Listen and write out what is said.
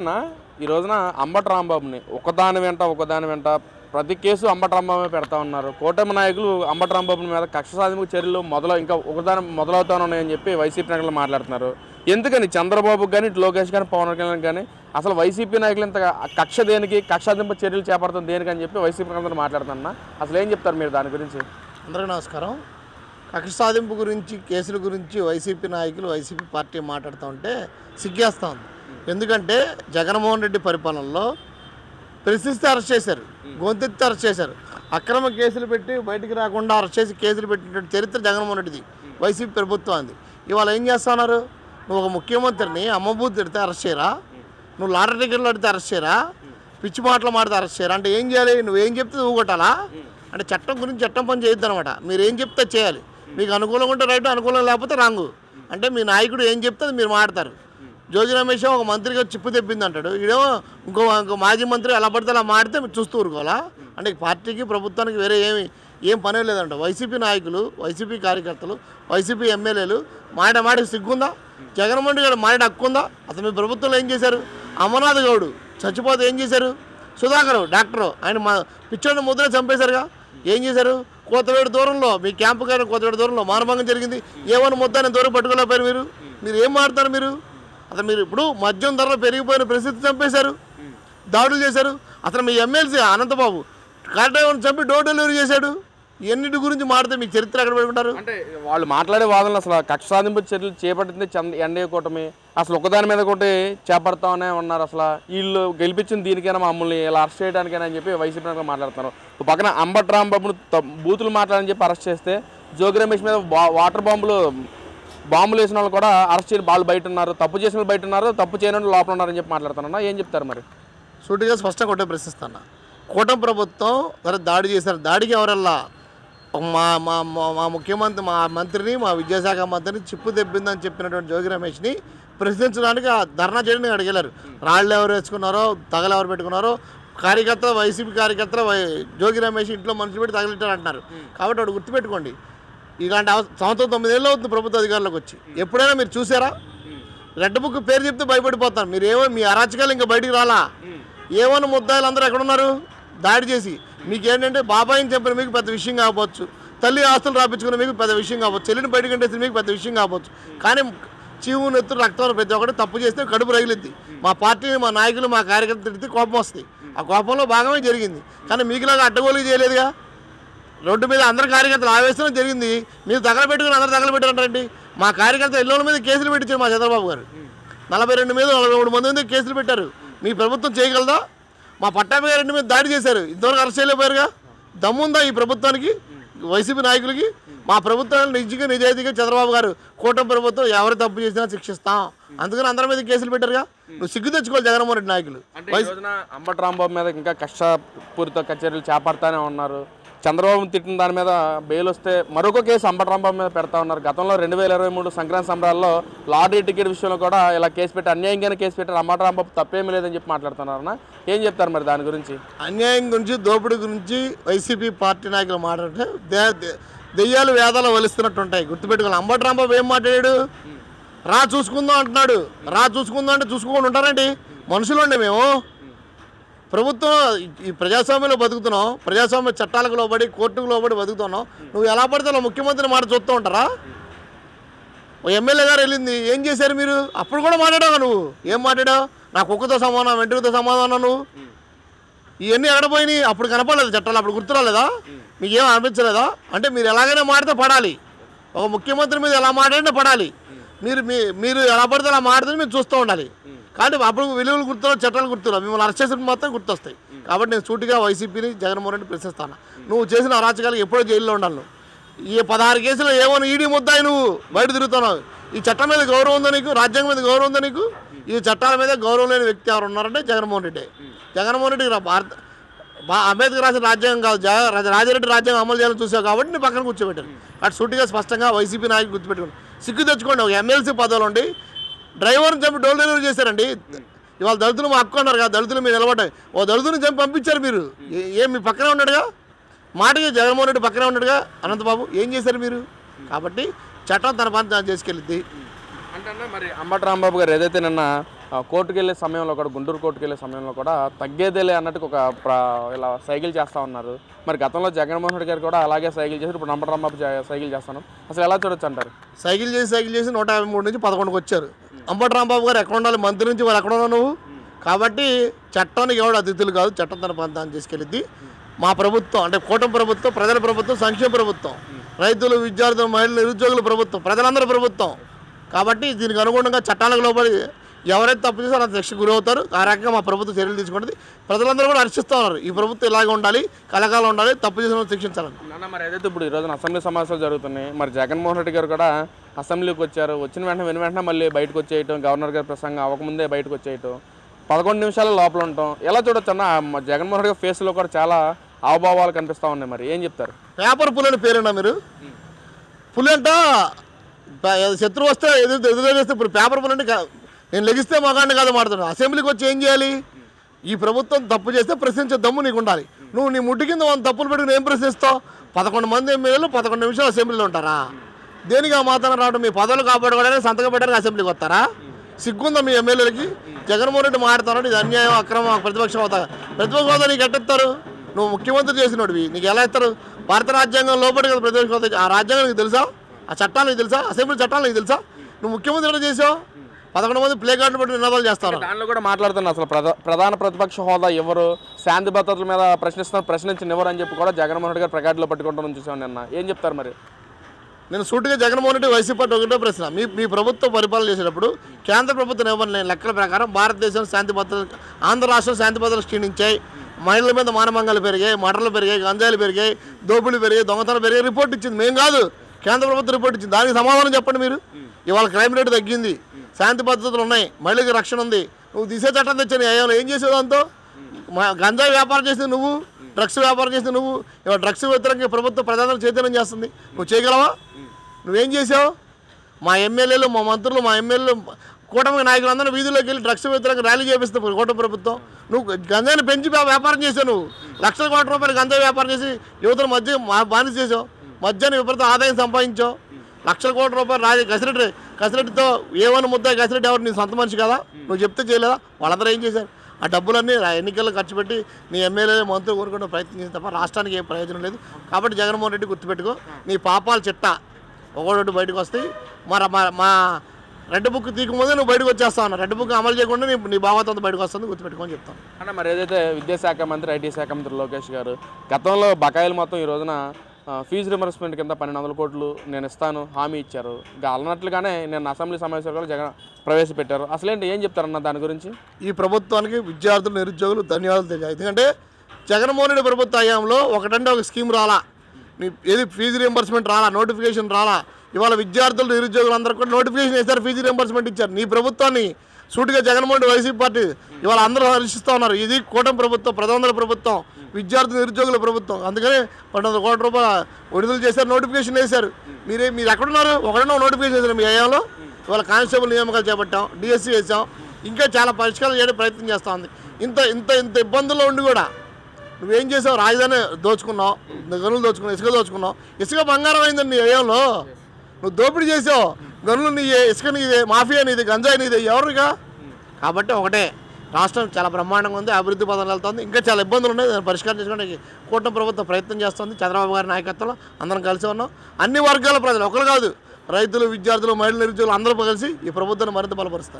అన్న, ఈ రోజున అంబటి రాంబాబుని ఒకదాని వెంట ప్రతి కేసు అంబటి రాంబాబే పెడతా ఉన్నారు. కూటమి నాయకులు అంబటి రాంబాబు మీద కక్ష సాధింపు చర్యలు ఇంకా ఒకదాని మొదలవుతా ఉన్నాయని చెప్పి వైసీపీ నాయకులు మాట్లాడుతున్నారు. ఎందుకని చంద్రబాబుకి కానీ, ఇటు లోకేష్ కానీ, పవన్ కళ్యాణ్ కానీ అసలు వైసీపీ నాయకులు ఇంత కక్ష దేనికి, కక్ష సాధింపు చర్యలు చేపడుతుంది దేనికి అని చెప్పి వైసీపీ అందరూ మాట్లాడుతున్నా అసలు ఏం చెప్తారు మీరు దాని గురించి? అందరికీ నమస్కారం. కక్ష సాధింపు గురించి, కేసుల గురించి వైసీపీ నాయకులు, వైసీపీ పార్టీ మాట్లాడుతూ ఉంటే సిగ్గేస్తూ ఉంది. ఎందుకంటే జగన్మోహన్ రెడ్డి పరిపాలనలో ప్రశ్నిస్తే అరెస్ట్ చేశారు, గొంతెత్తి అరెస్ట్ చేశారు, అక్రమ కేసులు పెట్టి బయటికి రాకుండా అరెస్ట్ చేసి కేసులు పెట్టినటువంటి చరిత్ర జగన్మోహన్ రెడ్డిది, వైసీపీ ప్రభుత్వాన్ని. ఇవాళ ఏం చేస్తున్నారు? నువ్వు ఒక ముఖ్యమంత్రిని అమ్మబూత్ తిడితే అరెస్ట్ చేయరా? నువ్వు లాటరీ టికెట్లు అడితే అరెస్ట్ చేయరా? పిచ్చి మాటలు మాడితే అరెస్ట్ చేయరా? అంటే ఏం చేయాలి? నువ్వేం చెప్తే నువ్వు కొట్టాలా? అంటే చట్టం గురించి చట్టం పని చేయొద్దు అనమాట. మీరు ఏం చెప్తే చేయాలి. మీకు అనుకూలంగా ఉంటే రైట్, అనుకూలంగా లేకపోతే రాంగు. అంటే మీ నాయకుడు ఏం చెప్తే మీరు మాడతారు. జోగి రమేష్ ఒక మంత్రిగా చిప్పు తెప్పింది అంటాడు, ఈడేమో ఇంకో మాజీ మంత్రి ఎలా పడితే అలా మాడితే మీరు చూస్తూ ఊరుకోవాలా? అంటే పార్టీకి, ప్రభుత్వానికి వేరే ఏం పనే లేదంట. వైసీపీ నాయకులు, వైసీపీ కార్యకర్తలు, వైసీపీ ఎమ్మెల్యేలు మాటకి సిగ్గుందా? జగన్మోహన్ రెడ్డి గారు మాట హక్కు ఉందా? అసలు మీ ప్రభుత్వంలో ఏం చేశారు? అమర్నాథ్ గౌడ్ చచ్చిపోతే ఏం చేశారు? సుధాకర్ డాక్టరు ఆయన పిచ్చోడిని ముద్ర చంపేశారుగా. ఏం చేశారు? కోతవేడు దూరంలో, మీ క్యాంపు గారి కోతవేడు దూరంలో మానభంగం జరిగింది. ఏమన్నా ముద్దాన్ని దూరం పట్టుకోలేకపోయారు. మీరు ఏం మాడతారు? అసలు మీరు ఇప్పుడు మద్యం ధరలు పెరిగిపోయిన పరిస్థితి చంపేశారు, దాడులు చేశారు. అసలు మీ ఎమ్మెల్సీ అనంతబాబు కార్ డ్రైవర్ని చంపి డోర్ డెలివరీ చేశాడు. ఎన్నిటి గురించి మాడితే మీకు చరిత్ర ఎక్కడ పెట్టుకుంటారు? అంటే వాళ్ళు మాట్లాడే వాదనలు అసలు కక్ష సాధింపు చర్యలు చేపట్టింది ఎన్డీఏ కూటమి, అసలు ఒకదాని మీద ఒకటి చేపడతామనే ఉన్నారు. అసలు వీళ్ళు గెలిపించింది దీనికైనా మమ్మల్ని ఇలా అరెస్ట్ చేయడానికైనా అని చెప్పి వైసీపీ నాయకులు మాట్లాడుతున్నారు. పక్కన అంబటి రాంబాబును బూతులు మాట్లాడని చెప్పి అరెస్ట్ చేస్తే, జోగి రమేష్ మీద వాటర్ బాంబులు వేసిన వాళ్ళు కూడా అరెస్ట్ చేయని వాళ్ళు బయట ఉన్నారు, తప్పు చేసిన వాళ్ళు బయట ఉన్నారు, తప్పు చేయని వాళ్ళు లోపల ఉన్నారని చెప్పి మాట్లాడుతున్నా. ఏం చెప్తారు మరి? సూటిగా స్పష్టంగా ఒకటే ప్రశ్నిస్తాను. కూటమి ప్రభుత్వం సరే దాడి చేశారు. దాడికి ఎవరల్లా? మా ముఖ్యమంత్రి, మా మంత్రిని, మా విద్యాశాఖ మంత్రిని చిప్పు తెప్పిందని చెప్పినటువంటి జోగి రమేష్ని ప్రశ్నించడానికి ధర్నా చేయడానికి అడిగేలారు. రాళ్ళు ఎవరు వేసుకున్నారో, తగలు ఎవరు పెట్టుకున్నారో, కార్యకర్తలు, వైసీపీ కార్యకర్తలు జోగి రమేష్ ఇంట్లో మనుషులు పెట్టి తగలిట్టారు అంటున్నారు. కాబట్టి వాడు గుర్తుపెట్టుకోండి, ఇలాంటి సంవత్సరం 9 ఏళ్ళు అవుతుంది ప్రభుత్వ అధికారులకు వచ్చి. ఎప్పుడైనా మీరు చూసారా? రెడ్ బుక్ పేరు చెప్తే భయపడిపోతారు. మీరేమో మీ అరాచకాలు ఇంకా బయటికి రాలా. ఏమన్నా ముద్దాయిలు అందరూ ఎక్కడున్నారు? దాడి చేసి మీకేంటంటే బాబాయిని చంపిన మీకు పెద్ద విషయం కావచ్చు, తల్లి ఆస్తులు రాపించుకున్న మీకు పెద్ద విషయం కావచ్చు, చెల్లిని బయటకు కంటేసిన మీకు పెద్ద విషయం కావచ్చు. కానీ చీవు నెత్తురు రక్తం ప్రతి ఒక్కటి తప్పు చేస్తే కడుపు రగిలిద్ది. మా పార్టీని, మా నాయకులు, మా కార్యకర్తలు తిడితే కోపం వస్తాయి. ఆ కోపంలో భాగమే జరిగింది. కానీ మీకులాగా అడ్డగోలుగా చేయలేదుగా. రోడ్డు మీద అందరి కార్యకర్తలు ఆవేశం జరిగింది. మీరు తగలబెట్టుకుని అందరూ తగలబెట్టారంటారండి. మా కార్యకర్తలు ఎన్నోళ్ళ మీద కేసులు పెట్టించారు. మా చంద్రబాబు గారు 42 మీద 43 మంది మీద కేసులు పెట్టారు. మీ ప్రభుత్వం చేయగలదా? మా పట్టాభి గారి మీద దాడి చేశారు, ఇంతవరకు అరెస్ట్ చేయలేకపోయారుగా. దమ్ముందా ఈ ప్రభుత్వానికి, వైసీపీ నాయకులకి? మా ప్రభుత్వాన్ని నిజాయితీగా చంద్రబాబు గారు, కూటమి ప్రభుత్వం ఎవరు తప్పు చేసినా శిక్షిస్తాం, అందుకని అందరి మీద కేసులు పెట్టారుగా. నువ్వు సిగ్గు తెచ్చుకోవాలి జగన్మోహన్ రెడ్డి నాయకులు. అంబటి రాంబాబు మీద ఇంకా కక్షపూరిత చర్యలు చేపడతానే ఉన్నారు. చంద్రబాబు తిట్టిన దాని మీద బెయిల్ వస్తే మరొక కేసు అంబటి రాంబాబు మీద పెడతా ఉన్నారు. గతంలో 2023 సంక్రాంతి సంబరాల్లో లాటరీ టికెట్ విషయంలో కూడా ఇలా కేసు పెట్టి అన్యాయంగానే కేసు పెట్టారు. అంబటి రాంబాబు తప్పేమీ లేదని చెప్పి మాట్లాడుతున్నారన్న. ఏం చెప్తారు మరి దాని గురించి? అన్యాయం గురించి, దోపిడీ గురించి వైసీపీ పార్టీ నాయకులు మాట్లాడితే దెయ్యాలు వేదాలు వలిస్తున్నట్టు ఉంటాయి. గుర్తుపెట్టుకోవాలి. అంబటి రాంబాబు ఏం మాట్లాడాడు? రా చూసుకుందాం అంటున్నాడు. రా చూసుకుందాం అంటే చూసుకోకుండా ఉంటారండి? మనుషులు ఉండే మేము. ప్రభుత్వం ఈ ప్రజాస్వామ్యంలో బతుకుతున్నాం, ప్రజాస్వామ్య చట్టాలకు లోబడి, కోర్టుకు లోబడి బతుకుతున్నాం. నువ్వు ఎలా పడితే అలా ముఖ్యమంత్రి మాట చూస్తూ ఉంటారా? ఓ ఎమ్మెల్యే గారు వెళ్ళింది, ఏం చేశారు మీరు? అప్పుడు కూడా మాట్లాడావు. నువ్వు ఏం మాట్లాడావు? నా కుక్కతో సమానం, వెంట్రుకతో సమాధానం. నువ్వు ఇవన్నీ ఎక్కడపోయినాయి? అప్పుడు కనపడలేదు చట్టాలు, అప్పుడు గుర్తురాలేదా? మీకేం అనిపించలేదా? అంటే మీరు ఎలాగైనా మాడితే పడాలి. ఒక ముఖ్యమంత్రి మీద ఎలా మాట్లాడినా పడాలి. మీరు ఎలా పడితే అలా మాడితే మీరు చూస్తూ ఉండాలి. కానీ అప్పుడు విలువలు గుర్తురావు, చట్టాలు గుర్తురావు, మిమ్మల్ని అరెస్ట్ చేసిన మాత్రం గుర్తొస్తాయి. కాబట్టి నేను సూటిగా వైసీపీని, జగన్మోహన్ రెడ్డి ప్రశ్నిస్తాను. నువ్వు చేసిన అరాచకాలు ఎప్పుడో జైల్లో ఉండాలి. నువ్వు ఈ 16 కేసులు ఏమో ఈడీ ముద్దాయి నువ్వు బయట తిరుగుతున్నావు. ఈ చట్టం మీద గౌరవం ఉందా నీకు? రాజ్యాంగం మీద గౌరవం ఉందా నీకు? ఈ చట్టాల మీద గౌరవం లేని వ్యక్తి ఎవరు ఉన్నారంటే జగన్మోహన్ రెడ్డి. జగన్మోహన్ రెడ్డి అంబేద్కర్ రాసిన రాజ్యాంగం కాదు, రాజారెడ్డి రాజ్యాంగం అమలు చేయాలని చూసావు కాబట్టి నీ పక్కన కూర్చోబెట్టారు. అటు సూటిగా స్పష్టంగా వైసీపీ నాయకులు గుర్తుపెట్టుకోండి. సిగ్గు తెచ్చుకోండి. ఒక ఎమ్మెల్సీ పదవులు ఉండి డ్రైవర్ని చంపి డోర్ డెలివరీ చేశారండి. ఇవాళ దళితులు మా హక్కు అన్నారు కదా, దళితులు మీరు నిలబడ్డాయి. ఓ దళితుని చంపి పంపించారు మీరు. ఏం మీ పక్కనే ఉన్నాడుగా, మాటకి జగన్మోహన్ రెడ్డి పక్కనే ఉన్నాడుగా అనంతబాబు. ఏం చేశారు మీరు? కాబట్టి చట్టం తన పని చేసుకెళ్ళిద్ది. అంటే మరి అంబటి రాంబాబు గారు ఏదైతే నిన్న కోర్టుకు వెళ్ళే సమయంలో కూడా, గుంటూరు కోర్టుకు వెళ్ళే సమయంలో కూడా తగ్గేదేలే అన్నట్టు ఒక ఇలా సైకిల్ చేస్తూ ఉన్నారు. మరి గతంలో జగన్మోహన్ రెడ్డి గారు కూడా అలాగే సైకిల్ చేసి ఇప్పుడు నంబటరాంబాబు సైకిల్ చేస్తాను. అసలు ఎలా చూడొచ్చు అంటారు? సైకిల్ చేసి 153 నుంచి 11కి వచ్చారు. అంబటరాంబాబు గారు ఎక్కడ ఉండాలి? మంత్రి నుంచి వాళ్ళు ఎక్కడ ఉన్నావు నువ్వు? కాబట్టి చట్టానికి ఎవడు అతిథులు కాదు, చట్టం తన పంతాన్ని తీసుకెళ్ళిద్ది. మా ప్రభుత్వం అంటే కూటమి ప్రభుత్వం, ప్రజల ప్రభుత్వం, సంక్షేమ ప్రభుత్వం, రైతులు, విద్యార్థులు, మహిళలు, నిరుద్యోగుల ప్రభుత్వం, ప్రజలందరి ప్రభుత్వం. కాబట్టి దీనికి అనుగుణంగా చట్టాలకు లోబడి ఎవరైతే తప్పు చేస్తారో అంత శిక్ష గురవుతారు. ఆ రకంగా మా ప్రభుత్వం చర్యలు తీసుకుంటుంది. ప్రజలందరూ కూడా హర్షిస్తూ ఉన్నారు. ఈ ప్రభుత్వం ఇలాగే ఉండాలి, కలకాలం ఉండాలి, తప్పు చేసిన శిక్షించాలని. మరి ఏదైతే ఇప్పుడు ఈ రోజున అసెంబ్లీ సమావేశాలు జరుగుతున్నాయి, మరి జగన్మోహన్ రెడ్డి గారు కూడా అసెంబ్లీకి వచ్చారు. వచ్చిన వెంటనే మళ్ళీ బయటకు వచ్చేయటం, గవర్నర్ గారి ప్రసంగం అవ్వకముందే బయటకు వచ్చేయటం, 11 నిమిషాల లోపల ఉంటాం. ఎలా చూడొచ్చు అన్న? జగన్మోహన్ రెడ్డి గారి ఫేస్లో కూడా చాలా హావభావాలు కనిపిస్తూ ఉన్నాయి. మరి ఏం చెప్తారు? పేపర్ పులి అని పేరేనా మీరు? పులి అంట శత్రువు వస్తే ఎదురుచేస్తే ఇప్పుడు పేపర్ పులి అంటే నేను లెగిస్తే మగాడిని కాదు మాట్లాడుతున్నాను. అసెంబ్లీకి వచ్చి ఏం చేయాలి? ఈ ప్రభుత్వం తప్పు చేస్తే ప్రశ్నించే దమ్ము నీకు ఉండాలి. నువ్వు నీ ముట్టి కింద 100 తప్పులు పెట్టుకుని ఏం ప్రశ్నిస్తావు? 11 మంది ఎమ్మెల్యేలు 11 నిమిషాలు అసెంబ్లీలో ఉంటారా? దేనికి ఆ మాత్రం రావడం? మీ పదవులు కాపాడుకోవడానికి, సంతకం పెట్టడానికి అసెంబ్లీకి వస్తారా? సిగ్గుందా మీ ఎమ్మెల్యేలకి? జగన్మోహన్ రెడ్డి మాట్లాడుతున్నాడు, ఇది అన్యాయం, అక్రమం, ప్రతిపక్షం అవుతా. ప్రతిపక్ష హోదా నీకు ఎట్టిస్తారు? నువ్వు ముఖ్యమంత్రి చేసినోడివి, నీకు ఎలా ఇస్తారు? భారత రాజ్యాంగం లోపలి కదా ప్రతిపక్ష హోదా. ఆ రాజ్యాంగం నీకు తెలుసా? ఆ చట్టాలు నీకు తెలుసా? అసెంబ్లీ చట్టాలు నీకు తెలుసా? నువ్వు ముఖ్యమంత్రి ఎట్లా చేసావు? 11 మంది ప్లే కార్డులు పెట్టి నినాదాలు చేస్తారు. దానిలో కూడా మాట్లాడుతున్నారు. అసలు ప్రధాన ప్రతిపక్ష హోదా ఎవరు, శాంతి భద్రతల మీద ప్రశ్నించిన ఎవరు అని చెప్పి కూడా జగన్మోహన్ రెడ్డి గారు ప్లకార్డులో పట్టుకుంటామని చూసాం నిన్న. ఏం చెప్తారు మరి? నేను సూటిగా జగన్మోహన్ రెడ్డి వైసీపీ పార్టీ ఒకటే ప్రశ్న, మీ ప్రభుత్వం పరిపాలన చేసేటప్పుడు కేంద్ర ప్రభుత్వం ఇవ్వని లెక్కల ప్రకారం భారతదేశం శాంతి భద్రత, ఆంధ్ర రాష్ట్రం శాంతి భద్రతలు క్షీణించాయి, మహిళల మీద మానభంగాలు పెరిగాయి, మటర్లు పెరిగాయి, గంజాయిలు పెరిగాయి, దోపిడీలు పెరిగాయి, దొంగతనం పెరిగాయి, రిపోర్ట్ ఇచ్చింది. మేము కాదు, కేంద్ర ప్రభుత్వం రిపోర్ట్ ఇచ్చింది. దానికి సమాధానం చెప్పండి మీరు. ఇవాళ క్రైమ్ రేటు తగ్గింది, శాంతి భద్రతలు ఉన్నాయి, మహిళకి రక్షణ ఉంది. నువ్వు దిశ చట్టం తెచ్చాను, అయ్యాలో ఏం చేసేది? దాంతో గంజాయి వ్యాపారం చేసింది నువ్వు, డ్రగ్స్ వ్యాపారం చేసింది నువ్వు. ఇవాళ డ్రగ్స్ వ్యతిరేకంగా ప్రభుత్వం ప్రజలను చైతన్యం చేస్తుంది. నువ్వు చేయగలవా? నువ్వేం చేసావు? మా ఎమ్మెల్యేలు, మా మంత్రులు, మా ఎమ్మెల్యేలు, కూటమి నాయకులందరూ వీధుల్లోకి వెళ్ళి డ్రగ్స్ వ్యతిరేకంగా ర్యాలీ చేపిస్తావు కూటమి ప్రభుత్వం. నువ్వు గంజాయిని పెంచి వ్యాపారం చేసావు. నువ్వు లక్షల కోట్ల రూపాయలు గంజాయి వ్యాపారం చేసి యువతల మధ్య బానిస చేసావు. మధ్యాహ్నం విపరీత ఆదాయం సంపాదించావు. లక్షల కోట్ల రూపాయలు కసిరెడ్డితో ఏమని ముద్దా? కసిరెడ్డి ఎవరు? నీ సొంత మనిషి కదా? నువ్వు చెప్తే చేయలేదా? వాళ్ళందరూ ఏం చేశారు? ఆ డబ్బులన్నీ ఎన్నికల్లో ఖర్చు పెట్టి నీ ఎమ్మెల్యేలు, మంత్రులు కోరుకుంటే ప్రయత్నం చేసి తప్ప రాష్ట్రానికి ఏం ప్రయోజనం లేదు. కాబట్టి జగన్మోహన్ రెడ్డి గుర్తుపెట్టుకో, నీ పాపాలు చిట్టా ఒకటి బయటకు వస్తాయి. మా రెడ్ బుక్ తీయకముందే నువ్వు బయటకు వచ్చేస్తావు అన్న. రెడ్ బుక్ అమలు చేయకుండా నీ భాగవతంతో బయటకు వస్తుంది, గుర్తుపెట్టుకోని చెప్తాను అన్న. మరి ఏదైతే విద్యాశాఖ మంత్రి, ఐటీ శాఖ మంత్రి లోకేష్ గారు గతంలో బకాయిలు మొత్తం ఈ రోజున ఫీజు రిమర్స్మెంట్ కింద 1200 కోట్లు నేను ఇస్తాను హామీ ఇచ్చారు. ఇంకా అన్నట్లుగానే నేను అసెంబ్లీ సమావేశాలు జగన్ ప్రవేశపెట్టారు. అసలేంటి, ఏం చెప్తారన్న దాని గురించి? ఈ ప్రభుత్వానికి విద్యార్థులు, నిరుద్యోగులు ధన్యవాదాలు తెలియాలి. ఎందుకంటే జగన్మోహన్ రెడ్డి ప్రభుత్వ హయాంలో ఒకటంటే ఒక స్కీమ్ రాలా, ఏది ఫీజు రియంబర్స్మెంట్ రాలా, నోటిఫికేషన్ రాలా. ఇవాళ విద్యార్థులు, నిరుద్యోగులు అందరూ కూడా నోటిఫికేషన్ వేశారు, ఫీజు రియంబర్స్మెంట్ ఇచ్చారు. నీ ప్రభుత్వాన్ని సూటిగా జగన్మోహన్ రెడ్డి వైసీపీ పార్టీ ఇవాళ అందరూ హర్షిస్తూ ఉన్నారు. ఇది కూటమి ప్రభుత్వం, ప్రధానుల ప్రభుత్వం, విద్యార్థి నిరుద్యోగుల ప్రభుత్వం. అందుకని 1200 కోట్ల రూపాయలు విడుదల చేశారు, నోటిఫికేషన్ వేశారు. మీరు ఎక్కడున్నారు? ఒకటన్నా నోటిఫికేషన్ వేశారు మీ హయాంలో. ఇవాళ కానిస్టేబుల్ నియామకాలు చేపట్టాం, డిఎస్సీ వేసాం, ఇంకా చాలా పరిష్కారం చేయడానికి ప్రయత్నం చేస్తూ ఉంది. ఇంత ఇబ్బందుల్లో ఉండి కూడా నువ్వేం చేసావు? రాజధాని దోచుకున్నావు, గనులు దోచుకున్నావు, ఇసుక దోచుకున్నావు. ఇసుక బంగారం అయిందండి నీ హయాంలో. నువ్వు దోపిడీ చేసావు. గనులు నీదే, ఇసుక నీదే, మాఫియా నీదే, గంజాయి నీదే, ఎవరుగా? కాబట్టి ఒకటే, రాష్ట్రం చాలా బ్రహ్మాండంగా ఉంది, అభివృద్ధి పదంలో వెళ్తుంది. ఇంకా చాలా ఇబ్బందులు ఉన్నాయి, దాన్ని పరిష్కారం చేసుకోవడానికి కూటమి ప్రభుత్వం ప్రయత్నం చేస్తుంది. చంద్రబాబు గారి నాయకత్వంలో అందరం కలిసి ఉన్నాం. అన్ని వర్గాల ప్రజలు, ఒకరు కాదు, రైతులు, విద్యార్థులు, మహిళలు, నిరుద్యోగులు అందరూ కలిసి ఈ ప్రభుత్వాన్ని మరింత బలపరుస్తారు.